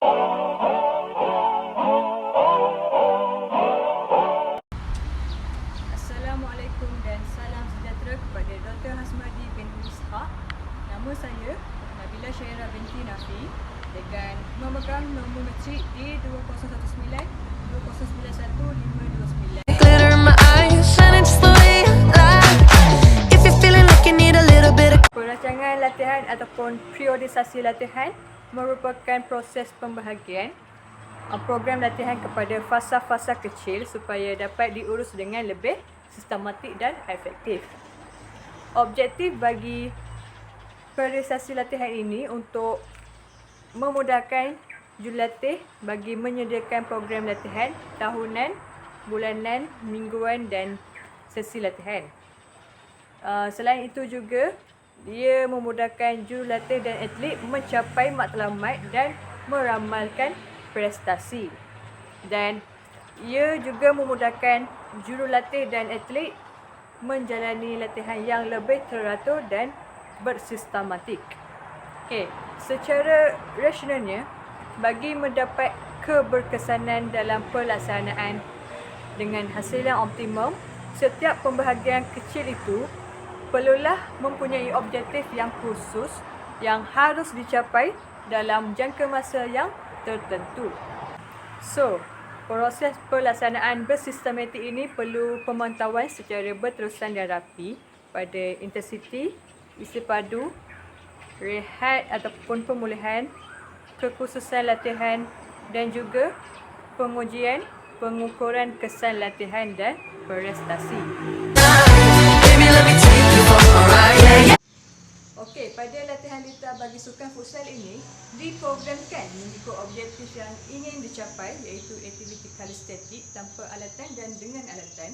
Assalamualaikum dan salam sejahtera kepada Dr. Hasmadi binti Ishaq. Nama saya Nabila Syairah binti Nafi dengan memegang nombor metric D2019 2091 529. Glitter in my eyes, shining just the way you like. If you're feeling like you need a little bit of Perancangan latihan ataupun periodisasi latihan merupakan proses pembahagian program latihan kepada fasa-fasa kecil supaya dapat diurus dengan lebih sistematik dan efektif. Objektif bagi periodisasi latihan ini untuk memudahkan jurulatih bagi menyediakan program latihan tahunan, bulanan, mingguan dan sesi latihan. Selain itu juga, dia memudahkan jurulatih dan atlet mencapai matlamat dan meramalkan prestasi. Dan ia juga memudahkan jurulatih dan atlet menjalani latihan yang lebih teratur dan bersistematik. Okey, secara rasionalnya, bagi mendapat keberkesanan dalam pelaksanaan dengan hasil yang optimum, setiap pembahagian kecil itu perlulah mempunyai objektif yang khusus yang harus dicapai dalam jangka masa yang tertentu. So, proses pelaksanaan bersistematik ini perlu pemantauan secara berterusan dan rapi pada intensiti, isi padu, rehat ataupun pemulihan, kekhususan latihan dan juga pengujian, pengukuran kesan latihan dan prestasi. baby, let me take you for a ride. Okey, pada latihan lita bagi sukan futsal ini diprogramkan mengikut objektif yang ingin dicapai, iaitu aktiviti kalistetik tanpa alatan dan dengan alatan,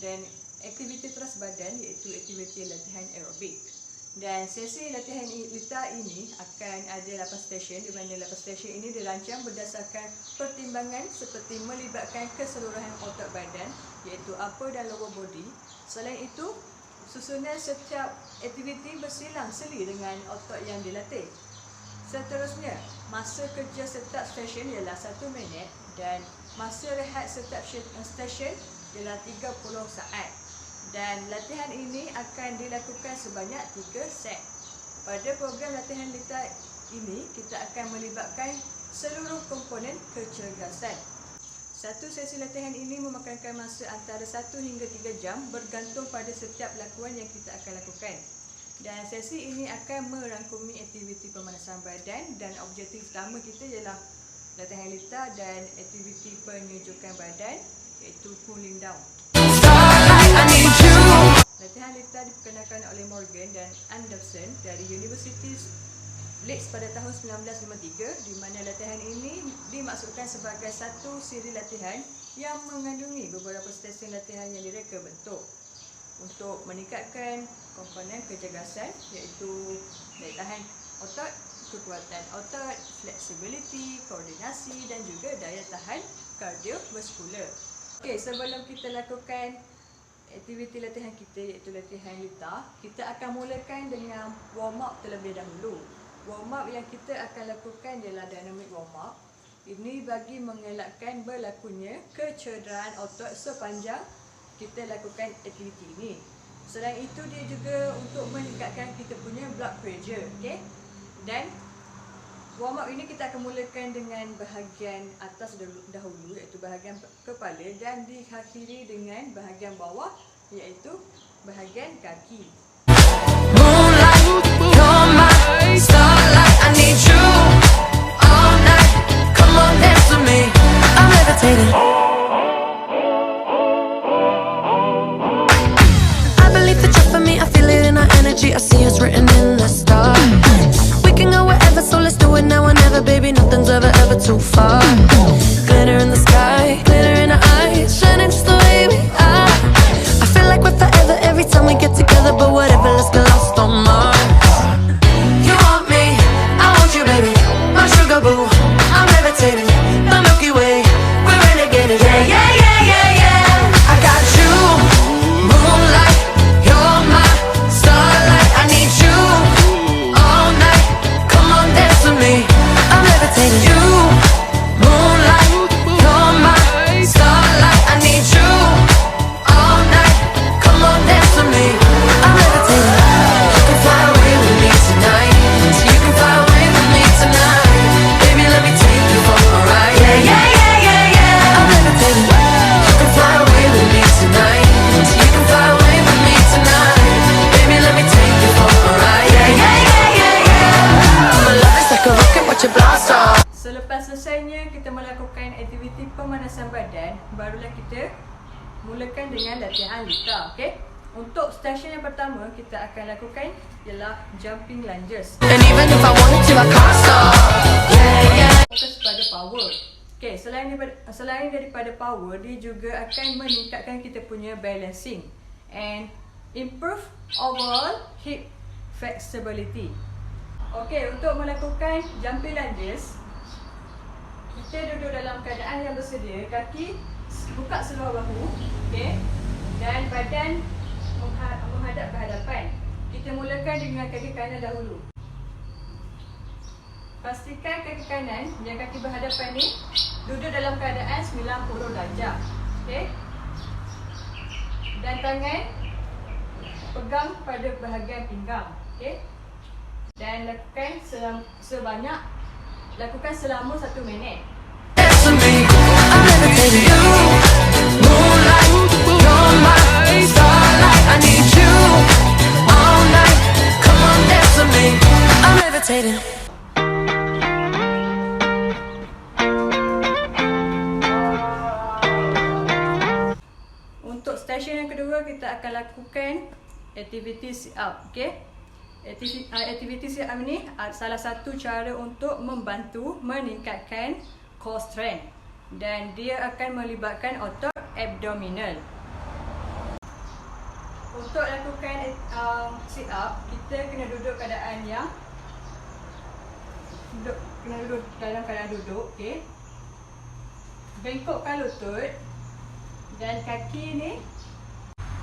dan aktiviti teras badan iaitu aktiviti latihan aerobik. Dan sesi latihan lita ini akan ada 8 stesen, di mana 8 stesen ini dirancang berdasarkan pertimbangan seperti melibatkan keseluruhan otot badan iaitu upper dan lower body. Selain itu, susunan setiap aktiviti bersilang-seli dengan otot yang dilatih. Seterusnya, masa kerja setiap stesen ialah 1 minit dan masa rehat setiap stesen ialah 30 saat. Dan latihan ini akan dilakukan sebanyak 3 set. Pada program latihan lita ini, kita akan melibatkan seluruh komponen kecergasan. Satu sesi latihan ini memakankan masa antara 1 hingga 3 jam bergantung pada setiap lakuan yang kita akan lakukan. Dan sesi ini akan merangkumi aktiviti pemanasan badan dan objektif utama kita ialah latihan lita dan aktiviti penyejukan badan iaitu cooling down. Latihan lita diperkenalkan oleh Morgan dan Anderson dari University Leeds pada tahun 1953, di mana latihan ini dimaksudkan sebagai satu siri latihan yang mengandungi beberapa stesen latihan yang direka bentuk untuk meningkatkan komponen kecergasan iaitu daya tahan otot, kekuatan otot, flexibility, koordinasi dan juga daya tahan kardiovaskular. Okey, sebelum kita lakukan aktiviti latihan kita iaitu latihan lita, kita akan mulakan dengan warm up terlebih dahulu. Warm up yang kita akan lakukan ialah dynamic warm up. Ini bagi mengelakkan berlakunya kecederaan otot sepanjang kita lakukan aktiviti ini. Selain itu, dia juga untuk meningkatkan kita punya blood pressure, okey? Dan warm up ini kita akan mulakan dengan bahagian atas dahulu iaitu bahagian kepala dan diakhiri dengan bahagian bawah iaitu bahagian kaki. Moonlight, you're my starlight. I need you all night. Come on, dance with me. I'm levitating. I believe that you're for me. I feel it in our energy. I see us written in the stars. We can go wherever, so let's do it now or never, baby. Nothing's ever too far. Glitter in the sky, glitter in our eyes, shining just the way we are. I feel like we're forever every time we get together, but whatever, let's get lost on Mars. You want me, I want you, baby. My sugar boo, I'm levitating. The Milky Way, we're renegading. Yeah, yeah, yeah, yeah, yeah. I got you, moonlight. You're my starlight. I need you all night. Come on, dance with me. I'm levitating. You selesainya kita melakukan aktiviti pemanasan badan, barulah kita mulakan dengan latihan lita. Okay? Untuk stesen yang pertama kita akan lakukan ialah jumping lunges. And even if I wanted to, I can't stop. Yeah, yeah. Fokus pada power. Okay, selain daripada power, dia juga akan meningkatkan kita punya balancing and improve overall hip flexibility. Okay, untuk melakukan jumping lunges, kita duduk dalam keadaan yang bersedia, kaki buka seluar bahu, okay, dan badan menghadap ke hadapan. Kita mulakan dengan kaki kanan dahulu. Pastikan kaki kanan yang kaki berhadapan ni duduk dalam keadaan 90 darjah. Okay? Dan tangan pegang pada bahagian pinggang. Okay? Dan lakukan selama 1 minit. Dance with me, I'm levitating. You, moonlight, you're my starlight. I need you all night. Come on, dance with me, I'm levitating. Untuk stesen yang kedua, kita akan lakukan aktiviti sit up. Okay? Aktiviti sit up ni salah satu cara untuk membantu meningkatkan core strength, dan dia akan melibatkan otot abdominal. Untuk lakukan sit up, kita kena duduk keadaan yang duduk dalam keadaan duduk. Okay? Bengkokkan lutut dan kaki ni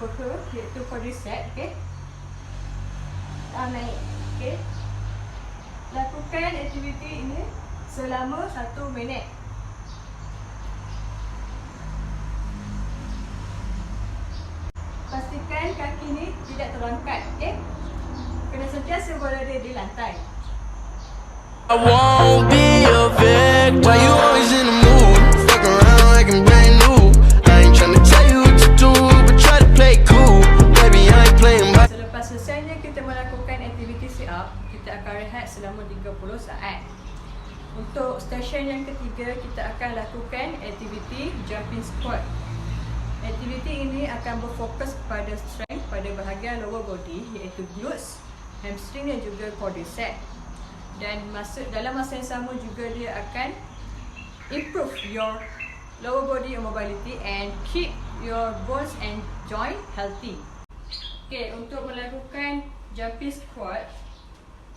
kotor, iaitu quadricep. Okay? Naik. Okay? Lakukan aktiviti ini selama 1 minit. Pastikan kaki ni tidak terangkat. Okay? Kena sentiasa berada di lantai. I won't be a victim. Why you always in the mood? Fuck around like I'm brand new. I ain't tryna tell you what to do, but try to play cool. Baby, I ain't playing by. Selepas selesainya kita melakukan aktiviti sit up, kita akan rehat selama 30 saat. Untuk stesen yang ketiga, kita akan lakukan aktiviti jumping squat. Aktiviti ini akan berfokus pada strength pada bahagian lower body, iaitu glutes, hamstring dan juga quadricep. Dan dalam masa yang sama juga dia akan improve your lower body mobility and keep your bones and joint healthy. Okay, untuk melakukan jumping squat,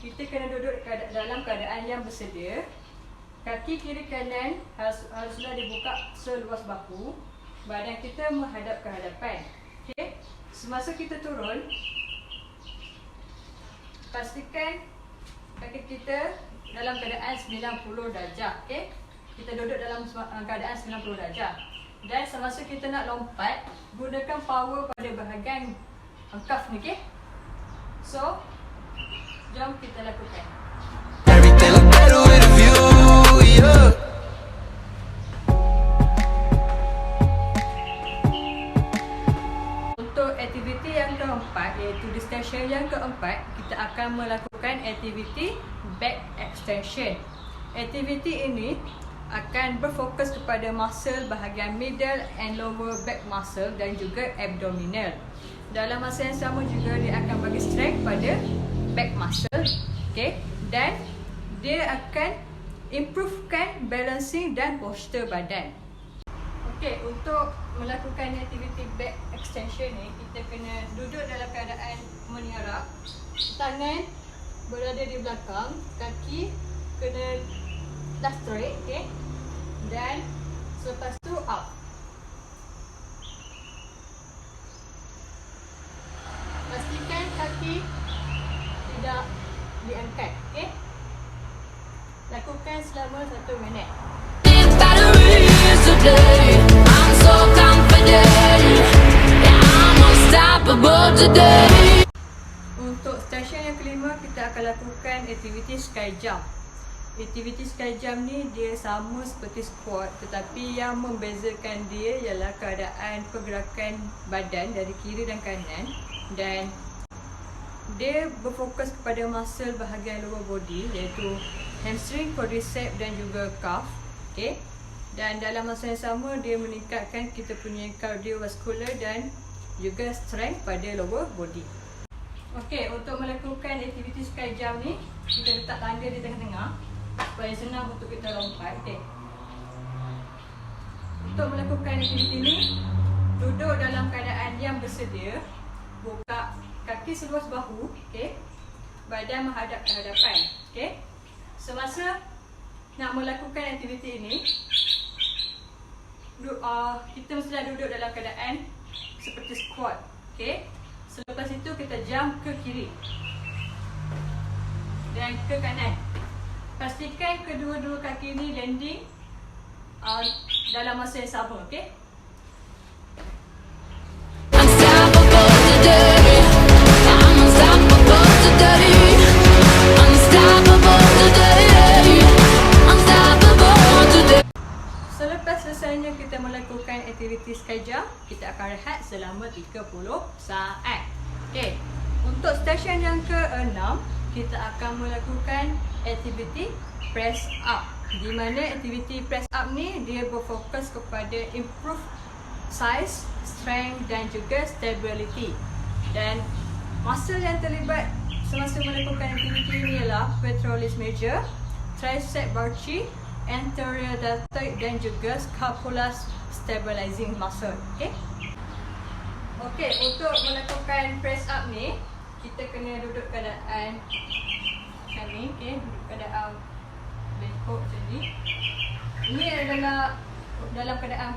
kita kena duduk dalam keadaan yang bersedia. Kaki kiri kanan haruslah dibuka seluas bahu. Badan kita menghadap ke hadapan. Okay? Semasa kita turun, pastikan kaki kita dalam keadaan 90 darjah. Okay? Kita duduk dalam keadaan 90 darjah. Dan semasa kita nak lompat, gunakan power pada bahagian angkaf ni. Okay? So, jom kita lakukan. Everything look better with a view, yeah. Untuk aktiviti yang keempat, iaitu di stesen yang keempat, kita akan melakukan aktiviti back extension. Aktiviti ini akan berfokus kepada muscle bahagian middle and lower back muscle dan juga abdominal. Dalam masa yang sama juga dia akan bagi strength pada back muscle. Okay? Dan dia akan improvekan balancing dan posture badan. Okay, untuk melakukan aktiviti back extension ni, kita kena duduk dalam keadaan mengarap, tangan berada di belakang, kaki kena dah straight, okay? Dan selepas tu up. Pastikan kaki tidak diangkat, okay? Lakukan selama 1 minit. Batteries today, I'm so confident. Yeah, I'm unstoppable today. Untuk stesen yang kelima, kita akan lakukan aktiviti sky jump. Aktiviti sky jump ni dia sama seperti squat, tetapi yang membezakan dia ialah keadaan pergerakan badan dari kiri dan kanan, dan dia berfokus kepada muscle bahagian lower body, iaitu hamstring, quadriceps dan juga calf. Okay. Dan dalam masa yang sama dia meningkatkan kita punya cardiovascular dan juga strength pada lower body. Okay, untuk melakukan aktiviti sky jump ni, kita letak tangga di tengah-tengah supaya senang untuk kita lompat. Okay. Untuk melakukan aktiviti ni, duduk dalam keadaan yang bersedia, buka kaki seluas bahu, okay. Badan menghadap ke hadapan. Okay. Semasa nak melakukan aktiviti ini, kita mestilah duduk dalam keadaan seperti squat. Okay. Selepas itu kita jump ke kiri dan ke kanan. Pastikan kedua-dua kaki ni landing dalam masa yang sama. Okay. Unstoppable today. I'm unstoppable today. Unstoppable today. Unstoppable today. Selepas selesainya kita melakukan aktiviti sky jump, kita akan rehat selama 30 saat. Okay. Untuk stesen yang ke-6, kita akan melakukan aktiviti press up. Di mana aktiviti press up ni dia berfokus kepada improve size, strength dan juga stability. Dan muscle yang terlibat semasa melakukan aktiviti ini ialah pectoralis major, tricep brachii, anterior deltoid dan juga scapula stabilizing muscle. Okay. Okay, untuk melakukan press up ni, kita kena duduk keadaan macam ni. Okay, duduk keadaan bengkok macam ni. Ini adalah dalam keadaan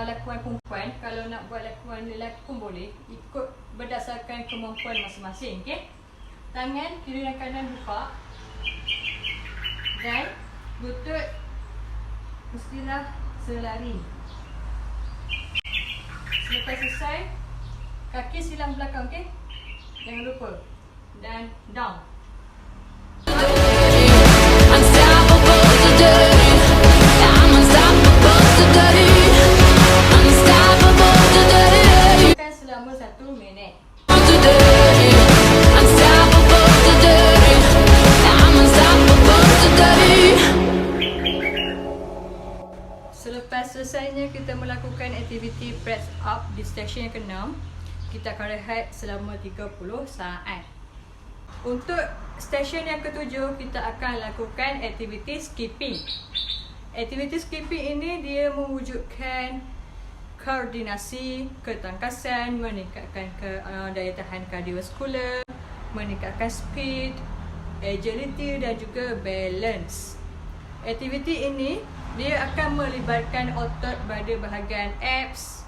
lakuan perempuan. Kalau nak buat lakuan lelaki pun boleh, ikut berdasarkan kemampuan masing-masing. Okay. Tangan kiri dan kanan buka dan lutut mestilah selari. Selepas selesai, kaki silang belakang, okay? Jangan lupa. Dan down. Unstoppable today. I'm unstoppable today. Unstoppable today. Tekan selama 1 minit. Today. Unstoppable today. I'm unstoppable today. Selepas selesainya kita melakukan aktiviti press up di stesen yang ke-6, kita akan rehat selama 30 saat. Untuk stesen yang ke-7, kita akan lakukan aktiviti skipping. Aktiviti skipping ini dia mewujudkan koordinasi, ketangkasan, meningkatkan daya tahan kardiovaskular, meningkatkan speed, agility dan juga balance. Aktiviti ini dia akan melibatkan otot pada bahagian abs,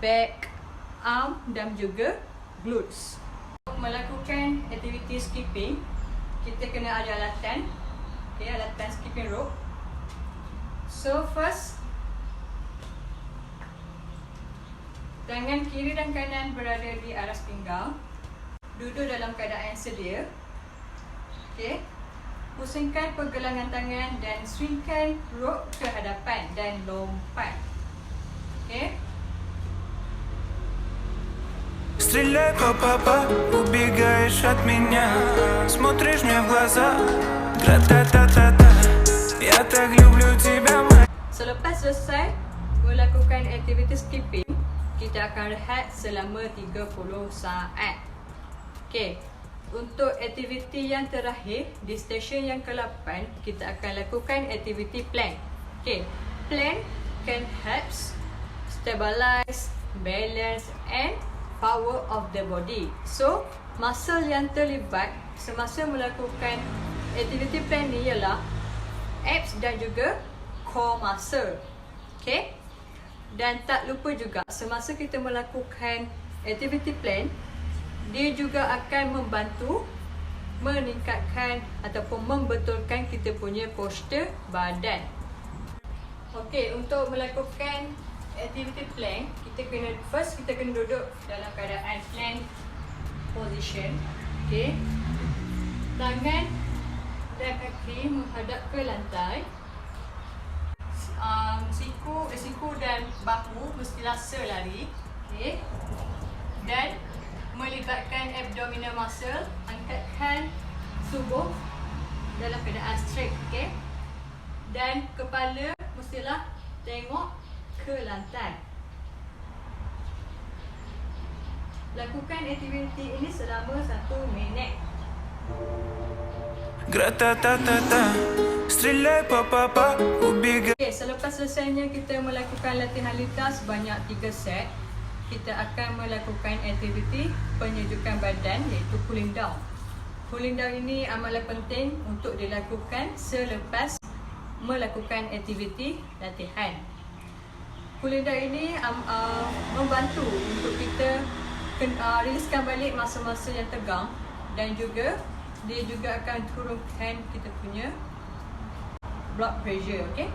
back, arm dan juga glutes. Untuk melakukan aktiviti skipping, kita kena ada alatan. Okay, alatan skipping rope. So first, tangan kiri dan kanan berada di aras pinggang. Duduk dalam keadaan sedia. Okay. Pusingkan pergelangan tangan dan swingkan rope ke hadapan dan lompat. Okay. Стреляй по папа, убегаешь от меня, смотришь мне в глаза, тра-та-та-та-та. Я так люблю тебя, моя. Selepas selesai melakukan aktiviti skipping, kita akan rehat selama 30 saat. Okay. Untuk aktiviti yang terakhir di stesen yang ke-8, kita akan lakukan aktiviti plank. Okay. Plank can help stabilize, balance and power of the body. So, muscle yang terlibat semasa melakukan aktiviti plank ni ialah abs dan juga core muscle. Okay. Dan tak lupa juga semasa kita melakukan aktiviti plank, dia juga akan membantu meningkatkan ataupun membetulkan kita punya postur badan. Okey, untuk melakukan aktiviti plank, kita kena duduk dalam keadaan plank position. Okey. Tangan dan kaki menghadap ke lantai. Siku dan bahu mestilah selari. Okey. Dan melibatkan abdominal muscle, angkatkan tubuh dalam keadaan straight, okey? Dan kepala mestilah tengok ke lantai. Lakukan aktiviti ini selama 1 minit. Гра-та-та-та-та, стреляй, па-па-па, убегай. Okay, selepas selesainya kita melakukan latihan lita sebanyak 3 set, kita akan melakukan aktiviti penyejukan badan iaitu cooling down. Cooling down ini amatlah penting untuk dilakukan selepas melakukan aktiviti latihan. Cooling down ini membantu untuk kita riliskan balik masa-masa yang tegang, dan juga dia juga akan turunkan kita punya blood pressure, okey?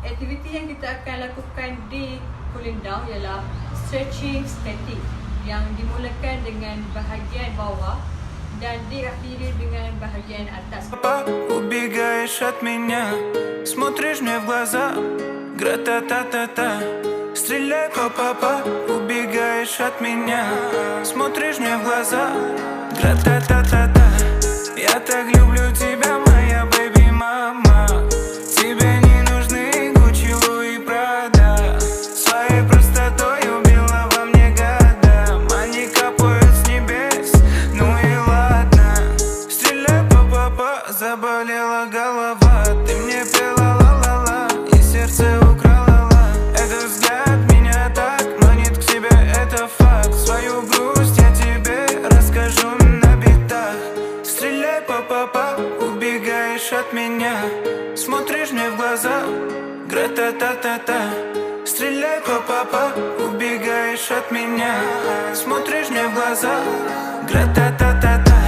Aktiviti yang kita akan lakukan di cooling down ialah stretching static yang dimulakan dengan bahagian bawah dan diakhiri dengan bahagian atas. Папа, убегаешь от меня, смотришь мне в глаза. Гра-та-та-та-та, стреляй, па-па-па, убегаешь от меня, смотришь мне в глаза. Гра-та-та-та-та, я так люблю тебя, моя бэби-мама. Тебе не нужны Гуччи, Луи, Прада. Своей простотой убила во мне года. Они капают с небес, ну и ладно. Стреляй, па-па-па, заболела голова. Ты мне пела ла-ла-ла, и сердце украла. Этот взгляд меня так манит к себе, это факт. Свою грусть я тебе расскажу на битах. Стреляй, па-па-па, убегаешь от меня, смотришь мне в глаза. Гра-та-та-та-та, стреляй, па-па-па, убегаешь от меня, смотришь мне в глаза. Гра-та-та-та-та,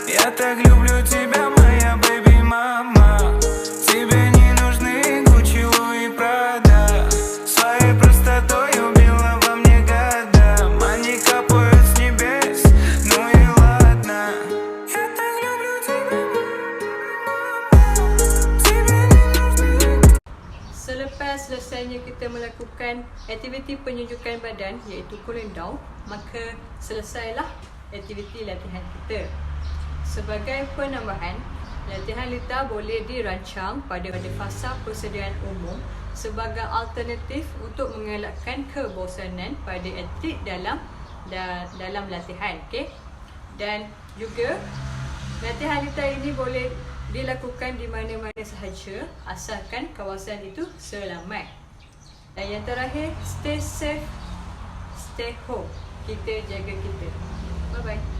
я так люблю тебя, моя бэби-мама. Тебе не нужны Гуччи, Луи, Прада. Своей простотой убила во мне года. Они капают с небес, ну и ладно. Я так люблю тебя, тебе не нужны. Selepas selesainya kita melakukan aktiviti penyejukan badan iaitu cooling down, maka selesailah aktiviti latihan kita. Sebagai penambahan, latihan lita boleh dirancang pada fasa persediaan umum sebagai alternatif untuk mengelakkan kebosanan pada atlet dalam latihan, okey? Dan juga latihan lita ini boleh dilakukan di mana-mana sahaja asalkan kawasan itu selamat. Dan yang terakhir, stay safe, stay home. Kita jaga kita. Bye bye.